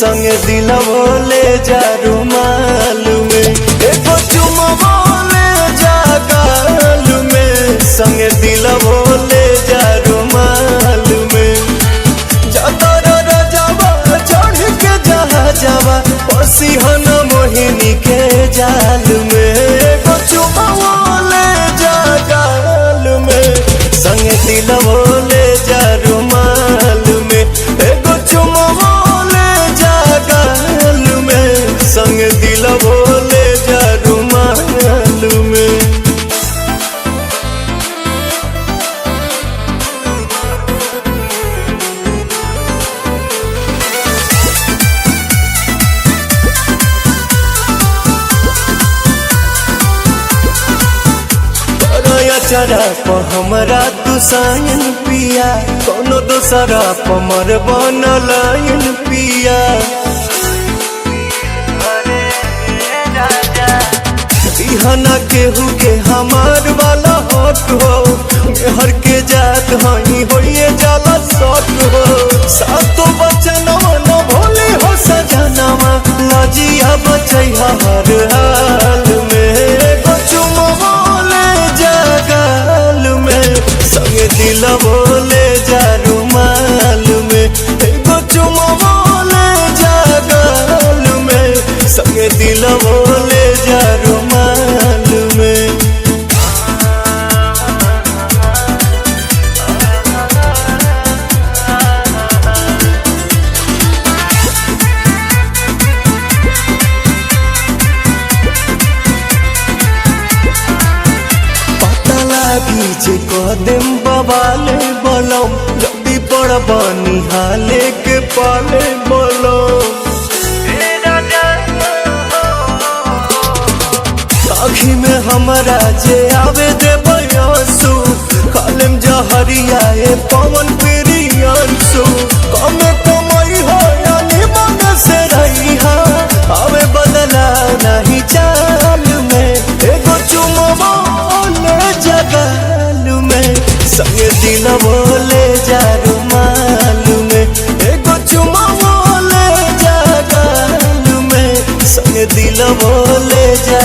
संगे दिलवो ले जा रुमाल में, एगो चुमवो ले जा गाल में, संगे दिलवो ले जा रुमाल में। जातर रजावा चढ़ के जहा जावा पसीहन मोहिनी के जाल में, एगो चुमवो ले जा गाल में, संगे दिलवो ले जा रुमाल में, एगो चुमवो ले जा गाल में, संगे दिलवो ले जा रुमाल में। चरा प हमरा तू साइन पिया, कोनो दोसरा प मर बनलाइन पिया। बिहना केहू के हमार वाला हक हो, हर के जात हई होइए जाला शौक हो। सातो बचनवा न भोली हो सजनवा, लजिया बचैहा हर हाल में, एगो चुमवो ले जा गाल में, संगे दिलवो ले जा रुमाल में, एगो चुमवो ले जा गाल में, संगे दिलवो ले जा रुमाल में। बीच कदम बवाले बलम, जल्दी पड़ बनी हाले के पाले बलम। आँखी में हमरा जे आवे दे बयासु, कालम जहरिया ए पवन प्रियांसु। कमे कमाई हो यानी मन से रही हा, आवे बदला नहीं चाल में, एगो चुमवो ले जा गाल में, संगे दिलवो ले जा रुमाल में, एगो चुमवो ले जा गाल में, संगे दिलवो ले जा